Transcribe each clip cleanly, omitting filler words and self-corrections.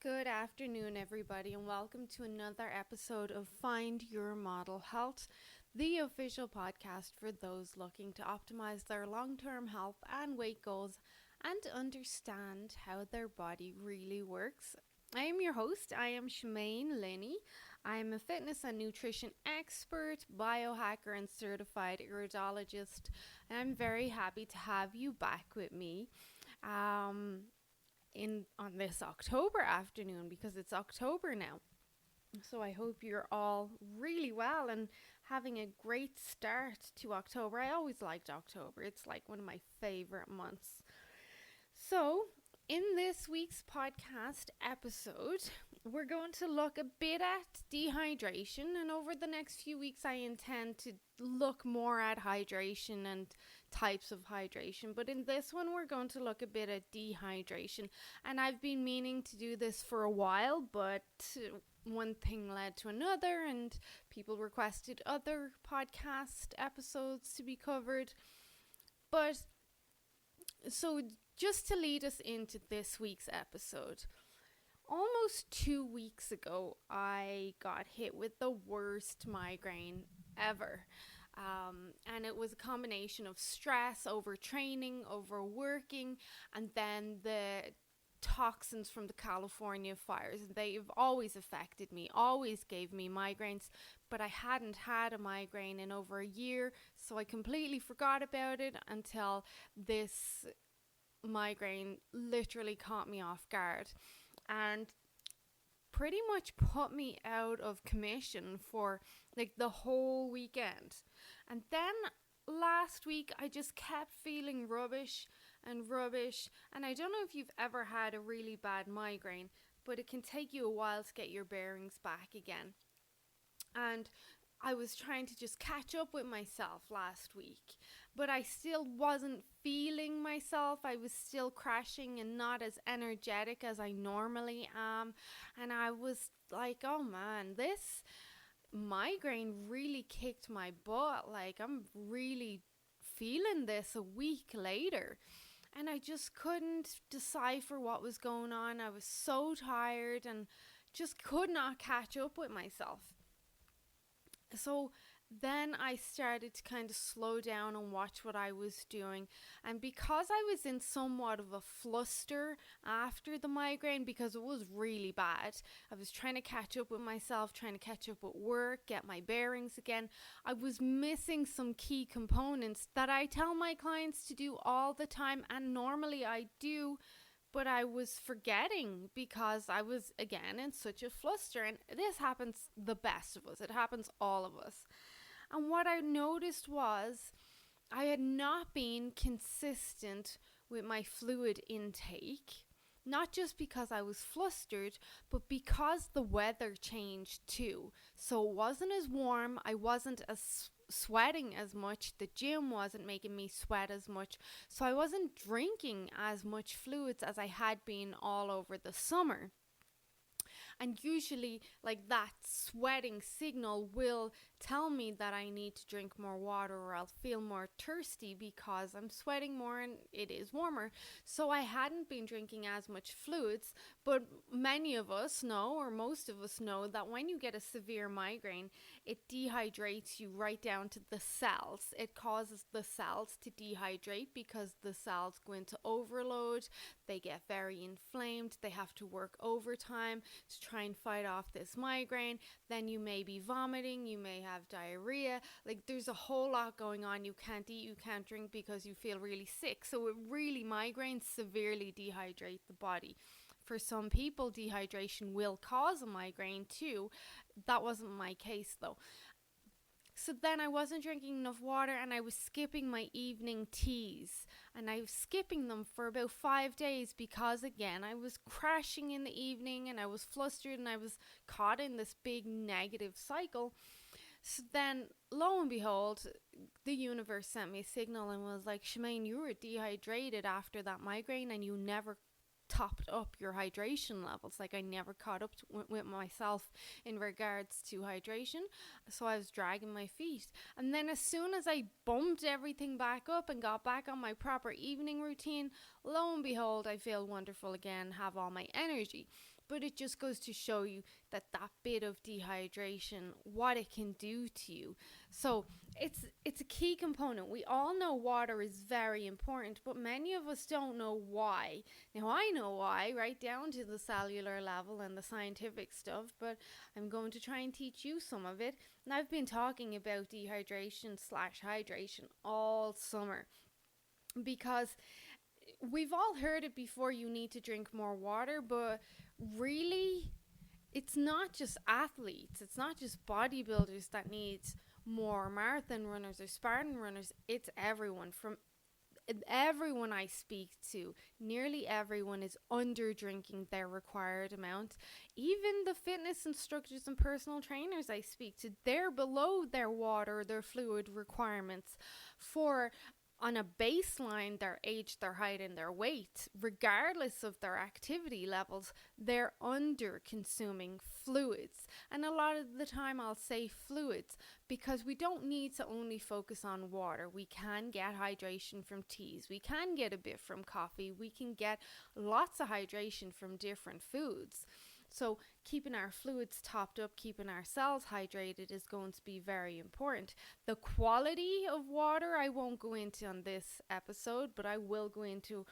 Good afternoon, everybody, and welcome to another episode of Find Your Model Health, the official podcast for those looking to optimize their long-term health and weight goals and understand how their body really works. I am your host. I am Shemaine Linney. I am a fitness and nutrition expert, biohacker, and certified iridologist. And I'm very happy to have you back with me on this October afternoon, because it's October now. So I hope you're all really well and having a great start to October. I always liked October. It's like one of my favorite months. So in this week's podcast episode, we're going to look a bit at dehydration, and over the next few weeks I intend to look more at hydration and types of hydration. But in this one, we're going to look a bit at dehydration, and I've been meaning to do this for a while, but one thing led to another, and people requested other podcast episodes to be covered. But so just to lead us into this week's episode, almost 2 weeks ago, I got hit with the worst migraine ever. And it was a combination of stress, overtraining, overworking, and then the toxins from the California fires. They've always affected me, always gave me migraines, but I hadn't had a migraine in over a year, so I completely forgot about it until this migraine literally caught me off guard and pretty much put me out of commission for like the whole weekend. And then last week I just kept feeling rubbish, and I don't know if you've ever had a really bad migraine, but it can take you a while to get your bearings back again. And I was trying to just catch up with myself last week, but I still wasn't feeling myself. I was still crashing and not as energetic as I normally am. And I was like, oh man, this migraine really kicked my butt. Like, I'm really feeling this a week later. And I just couldn't decipher what was going on. I was so tired and just could not catch up with myself. So then I started to kind of slow down and watch what I was doing. And because I was in somewhat of a fluster after the migraine, because it was really bad, I was trying to catch up with myself, trying to catch up with work, get my bearings again. I was missing some key components that I tell my clients to do all the time, and normally I do, but I was forgetting because I was, again, in such a fluster. And this happens the best of us. It happens all of us. And what I noticed was I had not been consistent with my fluid intake. Not just because I was flustered, but because the weather changed too. So it wasn't as warm. I wasn't as sweating as much. The gym wasn't making me sweat as much, so I wasn't drinking as much fluids as I had been all over the summer. And usually, like, that sweating signal will tell me that I need to drink more water, or I'll feel more thirsty because I'm sweating more and it is warmer. So I hadn't been drinking as much fluids, but many of us know, or most of us know, that when you get a severe migraine, it dehydrates you right down to the cells. It causes the cells to dehydrate because the cells go into overload. They get very inflamed. They have to work overtime to try and fight off this migraine. Then you may be vomiting, you may have diarrhea. Like, there's a whole lot going on. You can't eat, you can't drink because you feel really sick. So migraines severely dehydrate the body. For some people, dehydration will cause a migraine too. That wasn't my case though. So then I wasn't drinking enough water, and I was skipping my evening teas, and I was skipping them for about 5 days because, again, I was crashing in the evening and I was flustered and I was caught in this big negative cycle. So then, lo and behold, the universe sent me a signal and was like, Shemaine, you were dehydrated after that migraine and you never topped up your hydration levels. Like, I never caught up with myself in regards to hydration, so I was dragging my feet. And then as soon as I bumped everything back up and got back on my proper evening routine, lo and behold, I feel wonderful again, have all my energy. But it just goes to show you that bit of dehydration, what it can do to you. So it's a key component. We all know water is very important, but many of us don't know why. Now I know why, right down to the cellular level and the scientific stuff, but I'm going to try and teach you some of it. And I've been talking about dehydration/hydration all summer because we've all heard it before, you need to drink more water, but really it's not just athletes, it's not just bodybuilders that needs more, marathon runners or Spartan runners, it's everyone. From everyone I speak to, nearly everyone is under drinking their required amount. Even the fitness instructors and personal trainers I speak to, they're below their water, their fluid requirements for, on a baseline, their age, their height, and their weight. Regardless of their activity levels, they're under consuming fluids. And a lot of the time I'll say fluids because we don't need to only focus on water. We can get hydration from teas. We can get a bit from coffee. We can get lots of hydration from different foods. So keeping our fluids topped up, keeping our cells hydrated is going to be very important. The quality of water I won't go into on this episode, but I will go into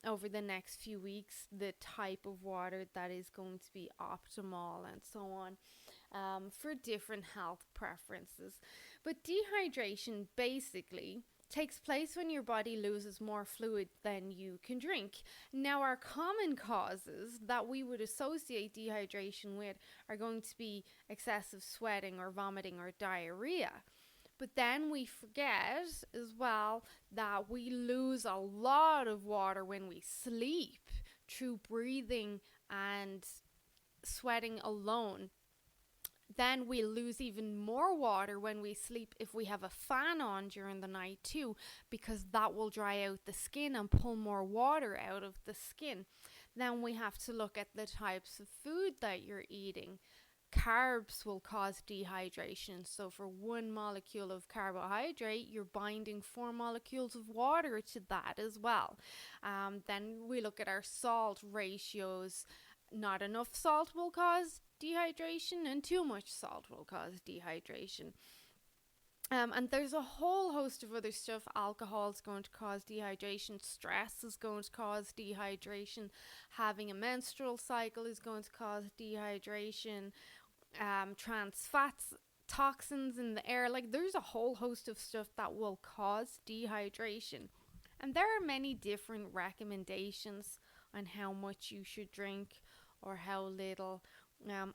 over the next few weeks the type of water that is going to be optimal and so on for different health preferences. But dehydration basically takes place when your body loses more fluid than you can drink. Now, our common causes that we would associate dehydration with are going to be excessive sweating or vomiting or diarrhea. But then we forget as well that we lose a lot of water when we sleep through breathing and sweating alone. Then we lose even more water when we sleep if we have a fan on during the night too, because that will dry out the skin and pull more water out of the skin. Then we have to look at the types of food that you're eating. Carbs will cause dehydration. So for 1 molecule of carbohydrate, you're binding 4 molecules of water to that as well. Then we look at our salt ratios. Not enough salt will cause dehydration, and too much salt will cause dehydration. And there's a whole host of other stuff. Alcohol is going to cause dehydration. Stress is going to cause dehydration. Having a menstrual cycle is going to cause dehydration. Trans fats, toxins in the air. Like, there's a whole host of stuff that will cause dehydration. And there are many different recommendations on how much you should drink or how little.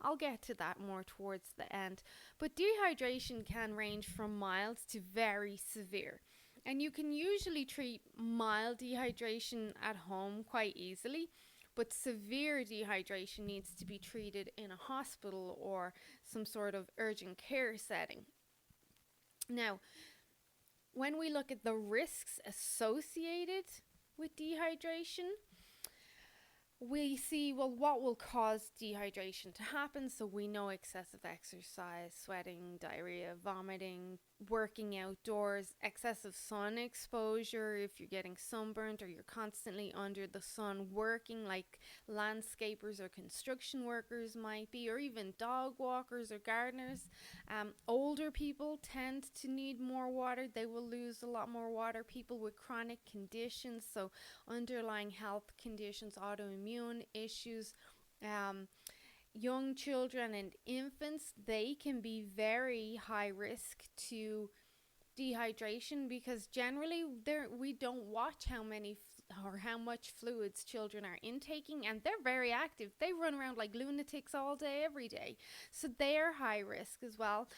I'll get to that more towards the end. But dehydration can range from mild to very severe. And you can usually treat mild dehydration at home quite easily. But severe dehydration needs to be treated in a hospital or some sort of urgent care setting. Now, when we look at the risks associated with dehydration, we see, well, what will cause dehydration to happen? So we know excessive exercise, sweating, diarrhea, vomiting, working outdoors, excessive sun exposure, if you're getting sunburnt or you're constantly under the sun working, like landscapers or construction workers might be, or even dog walkers or gardeners. Older people tend to need more water. They will lose a lot more water. People with chronic conditions, so underlying health conditions, autoimmune issues, young children and infants, they can be very high risk to dehydration because generally we don't watch how many or how much fluids children are intaking, and they're very active. They run around like lunatics all day, every day. So they're high risk as well.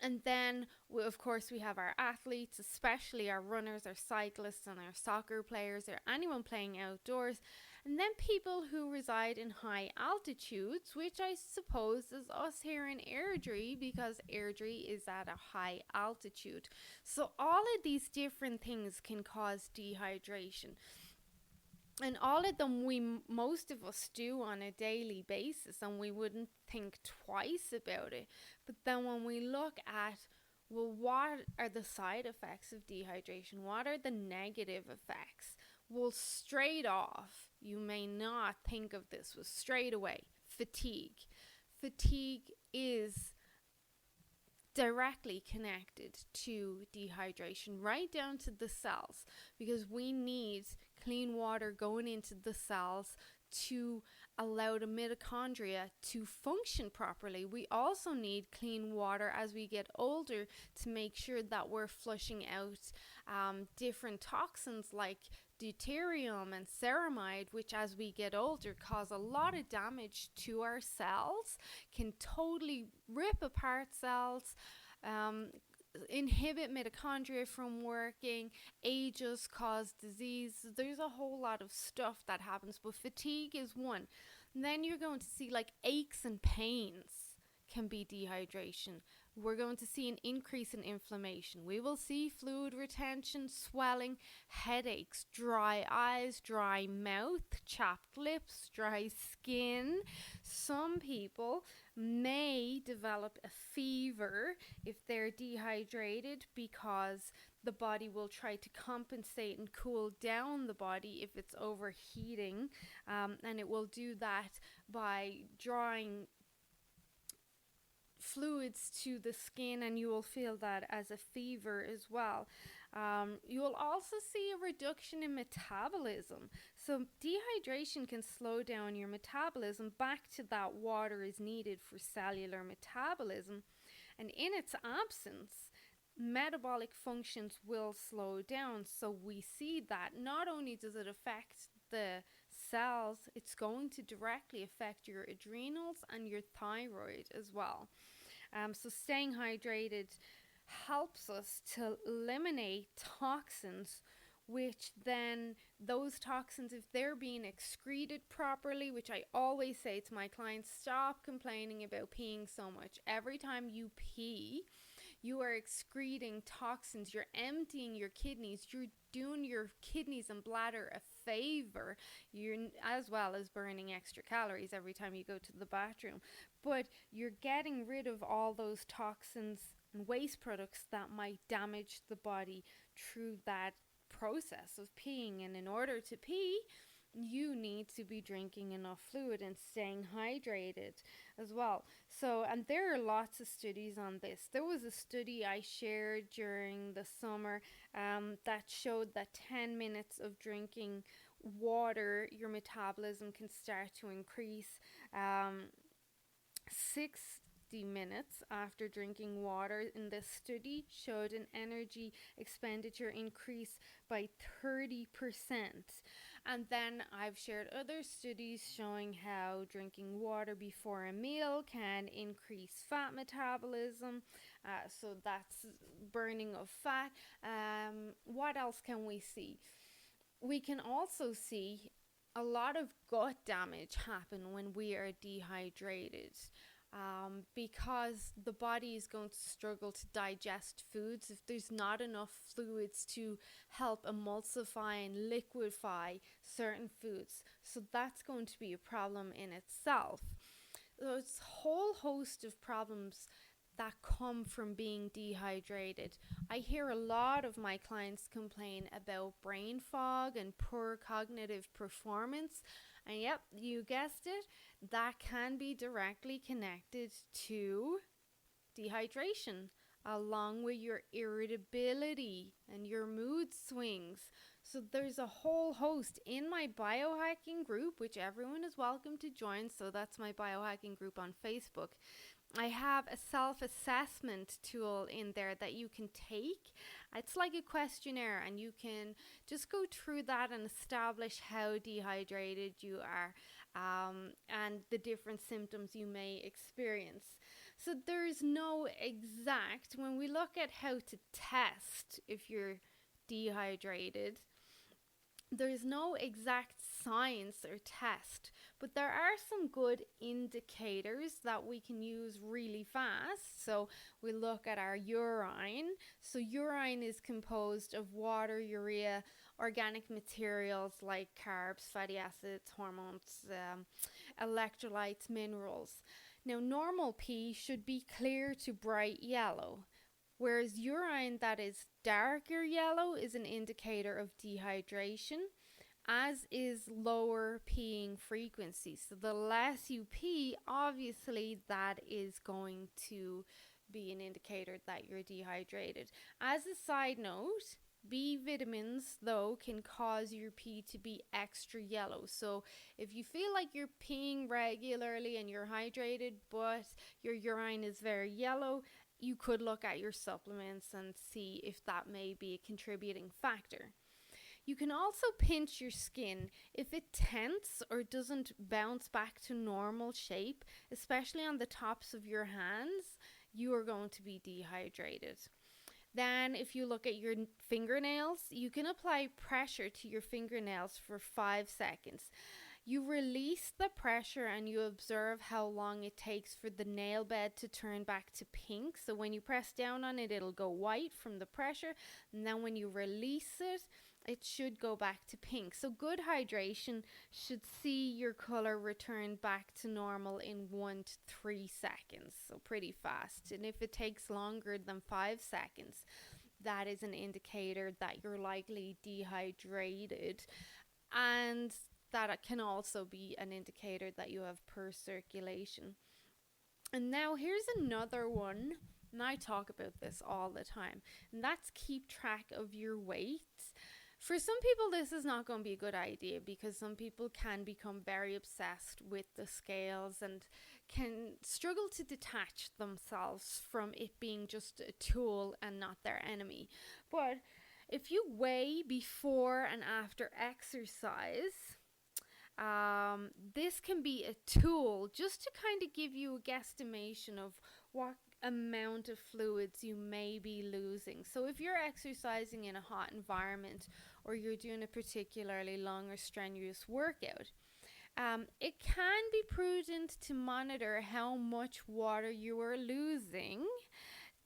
And then, of course, we have our athletes, especially our runners, our cyclists, and our soccer players, or anyone playing outdoors. And then people who reside in high altitudes, which I suppose is us here in Airdrie, because Airdrie is at a high altitude. So all of these different things can cause dehydration. And all of them most of us do on a daily basis, and we wouldn't think twice about it. But then when we look at, well, what are the side effects of dehydration? What are the negative effects? Well, straight off, you may not think of this, was straight away fatigue. Fatigue is directly connected to dehydration, right down to the cells, because we need clean water going into the cells to allow the mitochondria to function properly. We also need clean water as we get older to make sure that we're flushing out different toxins like deuterium and ceramide, which as we get older cause a lot of damage to our cells, can totally rip apart cells, inhibit mitochondria from working, ages, cause disease. There's a whole lot of stuff that happens, but fatigue is one. And then you're going to see like aches and pains can be dehydration. We're going to see an increase in inflammation. We will see fluid retention, swelling, headaches, dry eyes, dry mouth, chapped lips, dry skin. Some people may develop a fever if they're dehydrated, because the body will try to compensate and cool down the body if it's overheating, and it will do that by drawing fluids to the skin, and you will feel that as a fever as well. You will also see a reduction in metabolism. So dehydration can slow down your metabolism back to that water is needed for cellular metabolism, and in its absence, metabolic functions will slow down. So we see that not only does it affect the cells, it's going to directly affect your adrenals and your thyroid as well. So staying hydrated helps us to eliminate toxins, which then those toxins, if they're being excreted properly, which I always say to my clients, stop complaining about peeing so much. Every time you pee, you are excreting toxins, you're emptying your kidneys, you're doing your kidneys and bladder a favor, you're as well as burning extra calories every time you go to the bathroom. But you're getting rid of all those toxins and waste products that might damage the body through that process of peeing. And in order to pee, you need to be drinking enough fluid and staying hydrated as well. So, and there are lots of studies on this. There was a study I shared during the summer that showed that 10 minutes of drinking water, your metabolism can start to increase. 60 minutes after drinking water in this study showed an energy expenditure increase by 30%. And then I've shared other studies showing how drinking water before a meal can increase fat metabolism. So that's burning of fat. What else can we see? We can also see a lot of gut damage happen when we are dehydrated. Because the body is going to struggle to digest foods if there's not enough fluids to help emulsify and liquefy certain foods. So that's going to be a problem in itself. There's a whole host of problems that come from being dehydrated. I hear a lot of my clients complain about brain fog and poor cognitive performance. And yep, you guessed it, that can be directly connected to dehydration, along with your irritability and your mood swings. So there's a whole host in my biohacking group, which everyone is welcome to join. So that's my biohacking group on Facebook. I have a self-assessment tool in there that you can take. It's like a questionnaire, and you can just go through that and establish how dehydrated you are, and the different symptoms you may experience. So there's no exact, when we look at how to test if you're dehydrated, there's no exact science or test, but there are some good indicators that we can use really fast. So we look at our urine. So urine is composed of water, urea, organic materials like carbs, fatty acids, hormones, electrolytes, minerals. Now, normal pee should be clear to bright yellow, whereas urine that is darker yellow is an indicator of dehydration. as is lower peeing frequency. So the less you pee, obviously that is going to be an indicator that you're dehydrated. As a side note, B vitamins though can cause your pee to be extra yellow. So if you feel like you're peeing regularly and you're hydrated but your urine is very yellow, you could look at your supplements and see if that may be a contributing factor. You can also pinch your skin. If it tenses or doesn't bounce back to normal shape, especially on the tops of your hands, you are going to be dehydrated. Then if you look at your fingernails, you can apply pressure to your fingernails for 5 seconds. You release the pressure and you observe how long it takes for the nail bed to turn back to pink. So when you press down on it, it'll go white from the pressure. And then when you release it, it should go back to pink. So good hydration should see your color return back to normal in 1 to 3 seconds. So pretty fast. And if it takes longer than 5 seconds, that is an indicator that you're likely dehydrated. And that can also be an indicator that you have poor circulation. And now here's another one, and I talk about this all the time, and that's keep track of your weight. For some people, this is not going to be a good idea because some people can become very obsessed with the scales and can struggle to detach themselves from it being just a tool and not their enemy. But if you weigh before and after exercise, this can be a tool just to kind of give you a guesstimation of what amount of fluids you may be losing. So if you're exercising in a hot environment or you're doing a particularly long or strenuous workout, it can be prudent to monitor how much water you are losing,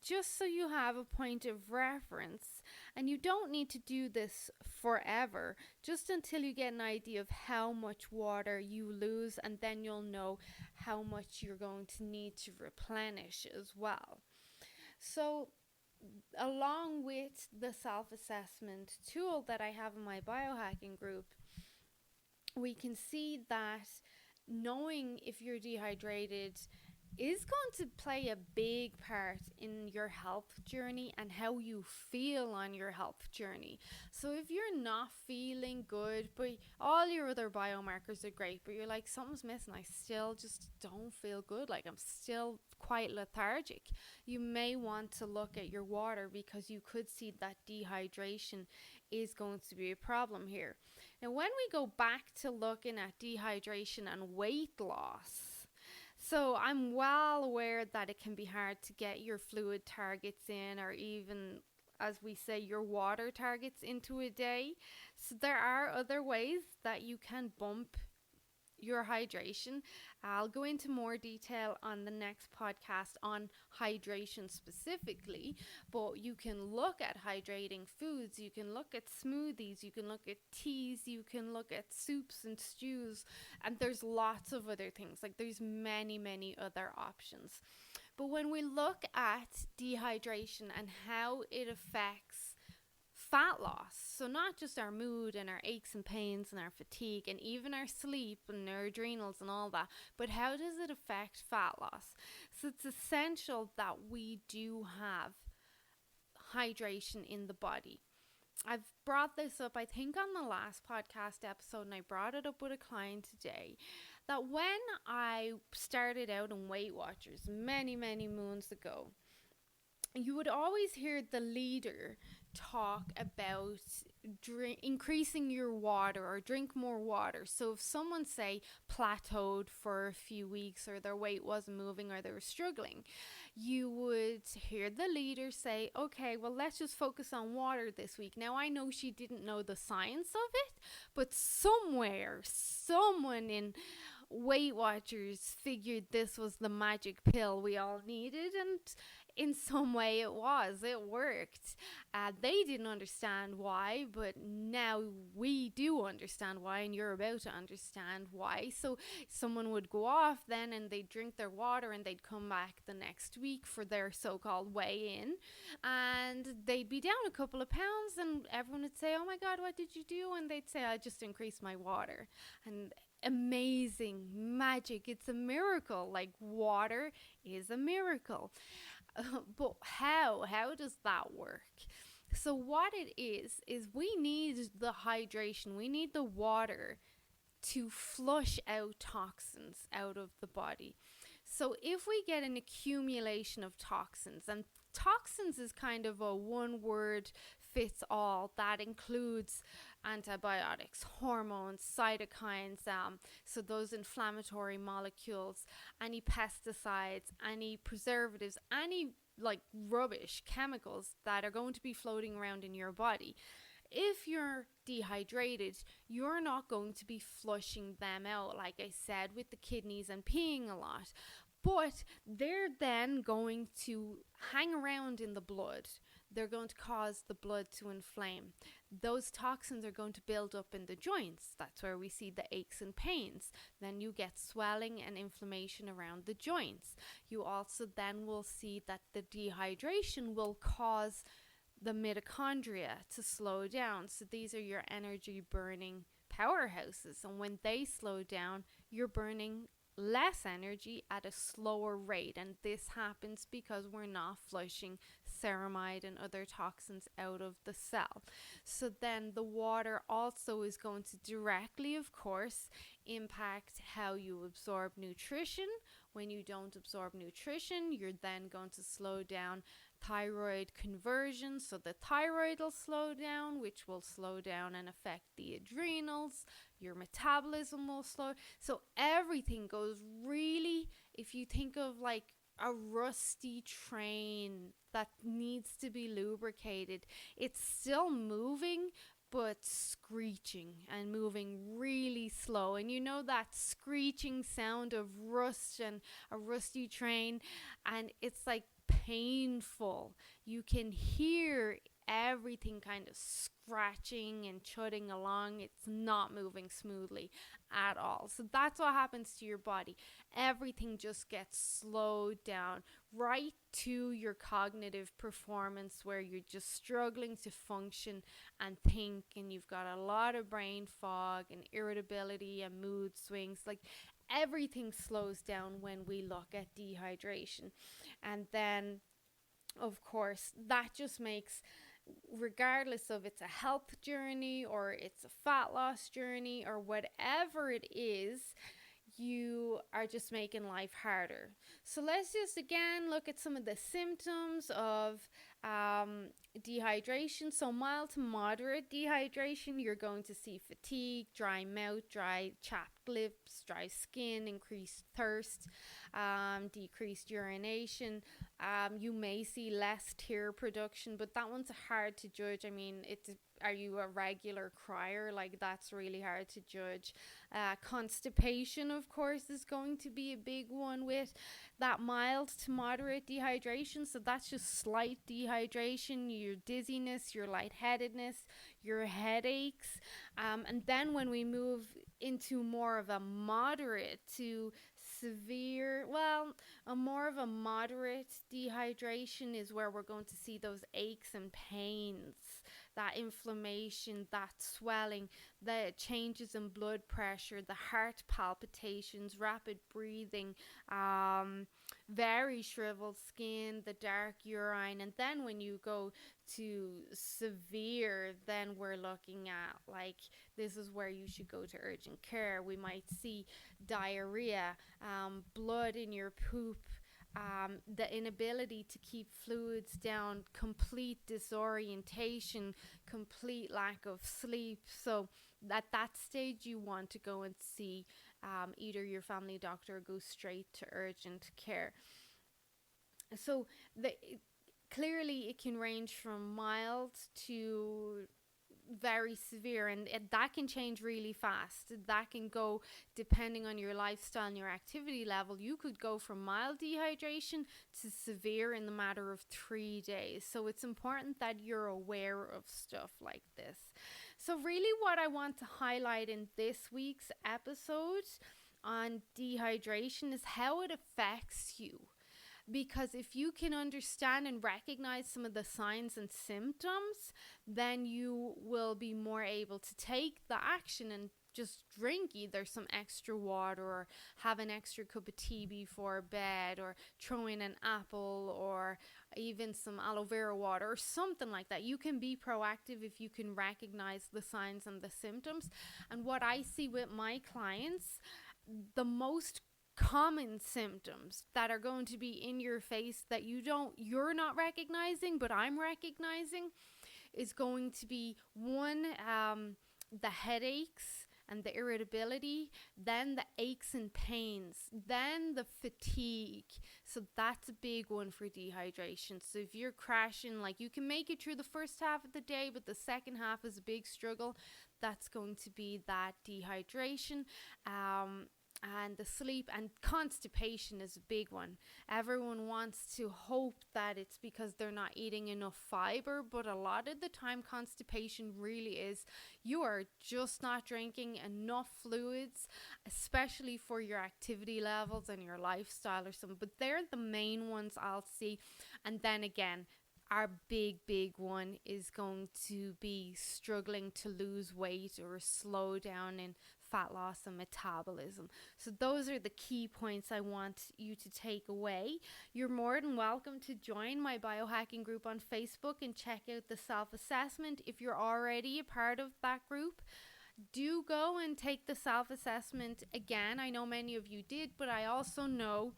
just so you have a point of reference. And you don't need to do this forever, just until you get an idea of how much water you lose, and then you'll know how much you're going to need to replenish as well. So along with the self-assessment tool that I have in my biohacking group, we can see that knowing if you're dehydrated is going to play a big part in your health journey and how you feel on your health journey. So if you're not feeling good, but all your other biomarkers are great, but you're like, something's missing, I still just don't feel good, like I'm still quite lethargic, you may want to look at your water because you could see that dehydration is going to be a problem here. Now, when we go back to looking at dehydration and weight loss, so I'm well aware that it can be hard to get your fluid targets in, or even, as we say, your water targets into a day. So there are other ways that you can bump your hydration. I'll go into more detail on the next podcast on hydration specifically, but you can look at hydrating foods, you can look at smoothies, you can look at teas, you can look at soups and stews, and there's lots of other things. Like, there's many other options. But when we look at dehydration and how it affects fat loss, so not just our mood and our aches and pains and our fatigue and even our sleep and our adrenals and all that, but how does it affect fat loss? So it's essential that we do have hydration in the body. I've brought this up, I think, on the last podcast episode, and I brought it up with a client today, that when I started out in Weight Watchers many moons ago, you would always hear the leader talk about increasing your water or drink more water. So if someone, say, plateaued for a few weeks, or their weight wasn't moving, or they were struggling, you would hear the leader say, okay, well, let's just focus on water this week. Now, I know she didn't know the science of it, but somewhere, someone in Weight Watchers figured this was the magic pill we all needed, and in some way it worked. They didn't understand why, but now we do understand why, and you're about to understand why. So someone would go off then and they'd drink their water and they'd come back the next week for their so-called weigh-in, and they'd be down a couple of pounds, and everyone would say, oh my God, what did you do? And they'd say, I just increased my water. And amazing magic, it's a miracle. Like, water is a miracle. But how does that work? So what it is we need the hydration, we need the water to flush out toxins out of the body. So if we get an accumulation of toxins, and toxins is kind of a one word fits all, that includes antibiotics, hormones, cytokines, so those inflammatory molecules, any pesticides, any preservatives, any like rubbish chemicals that are going to be floating around in your body. If you're dehydrated, you're not going to be flushing them out, like I said, with the kidneys and peeing a lot. But they're then going to hang around in the blood. They're going to cause the blood to inflame. Those toxins are going to build up in the joints. That's where we see the aches and pains. Then you get swelling and inflammation around the joints. You also then will see that the dehydration will cause the mitochondria to slow down. So these are your energy burning powerhouses. And when they slow down, you're burning less energy at a slower rate. And this happens because we're not flushing ceramide and other toxins out of the cell. So then the water also is going to directly, of course, impact how you absorb nutrition. When you don't absorb nutrition, you're then going to slow down thyroid conversion, so the thyroid will slow down, which will slow down and affect the adrenals. Your metabolism will slow. So everything goes really, if you think of like a rusty train that needs to be lubricated, it's still moving but screeching and moving really slow. And you know that screeching sound of rust and a rusty train, and it's like painful. You can hear everything kind of scratching and chugging along. It's not moving smoothly at all. So that's what happens to your body. Everything just gets slowed down right to your cognitive performance, where you're just struggling to function and think, and you've got a lot of brain fog and irritability and mood swings. Like, everything slows down when we look at dehydration. And then, of course, that just makes, regardless of it's a health journey or it's a fat loss journey or whatever it is, you are just making life harder. So let's just again look at some of the symptoms of dehydration. So mild to moderate dehydration, you're going to see fatigue, dry mouth, dry chapped lips, dry skin, increased thirst, decreased urination. You may see less tear production, but that one's hard to judge. I mean, are you a regular crier? Like, that's really hard to judge. Constipation, of course, is going to be a big one with that mild to moderate dehydration. So that's just slight dehydration, your dizziness, your lightheadedness, your headaches. And then when we move into more of a moderate to severe, a more of a moderate dehydration is where we're going to see those aches and pains, that inflammation, that swelling, the changes in blood pressure, the heart palpitations, rapid breathing, very shriveled skin, the dark urine. And then when you go to severe, then we're looking at, like, this is where you should go to urgent care. We might see diarrhea, blood in your poop, the inability to keep fluids down, complete disorientation, complete lack of sleep. So at that stage, you want to go and see either your family doctor or go straight to urgent care. So clearly it can range from mild to very severe, and that can change really fast. That can go, depending on your lifestyle and your activity level, you could go from mild dehydration to severe in the matter of 3 days. So it's important that you're aware of stuff like this. So really what I want to highlight in this week's episode on dehydration is how it affects you. Because if you can understand and recognize some of the signs and symptoms, then you will be more able to take the action and just drink either some extra water, or have an extra cup of tea before bed, or throw in an apple, or even some aloe vera water or something like that. You can be proactive if you can recognize the signs and the symptoms. And what I see with my clients, the most common symptoms that are going to be in your face that you're not recognizing, but I'm recognizing, is going to be one, the headaches and the irritability, then the aches and pains, then the fatigue. So that's a big one for dehydration. So if you're crashing, like, you can make it through the first half of the day, but the second half is a big struggle, that's going to be that dehydration. And the sleep and constipation is a big one. Everyone wants to hope that it's because they're not eating enough fiber, but a lot of the time constipation really is you are just not drinking enough fluids, especially for your activity levels and your lifestyle or something. But they're the main ones I'll see. And then again, our big one is going to be struggling to lose weight or slow down in fat loss and metabolism. So those are the key points I want you to take away. You're more than welcome to join my biohacking group on Facebook and check out the self-assessment. If you're already a part of that group, do go and take the self-assessment again. I know many of you did, but I also know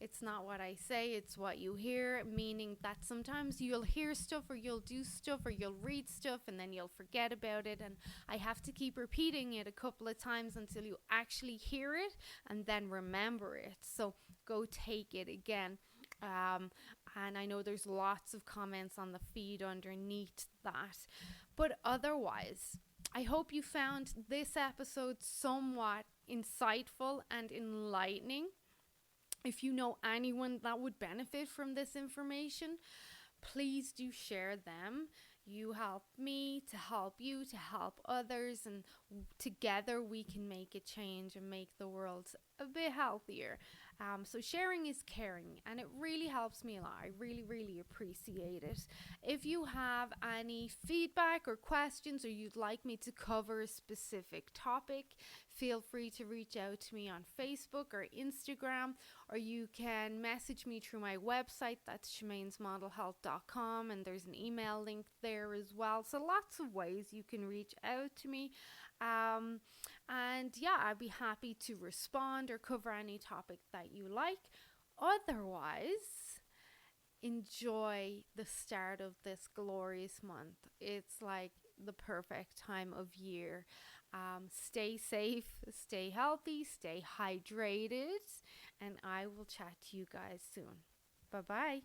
it's not what I say, it's what you hear, meaning that sometimes you'll hear stuff, or you'll do stuff, or you'll read stuff, and then you'll forget about it. And I have to keep repeating it a couple of times until you actually hear it and then remember it. So go take it again. And I know there's lots of comments on the feed underneath that. But otherwise, I hope you found this episode somewhat insightful and enlightening. If you know anyone that would benefit from this information, please do share them. You help me to help you, to help others, and together we can make a change and make the world a bit healthier. So sharing is caring, and it really helps me a lot. I really appreciate it. If you have any feedback or questions, or you'd like me to cover a specific topic, feel free to reach out to me on Facebook or Instagram, or you can message me through my website. That's shamainsmodelhealth.com, and there's an email link there as well. So lots of ways you can reach out to me. And yeah, I'd be happy to respond or cover any topic that you like. Otherwise, enjoy the start of this glorious month. It's like the perfect time of year. Stay safe, stay healthy, stay hydrated, and I will chat to you guys soon. Bye-bye.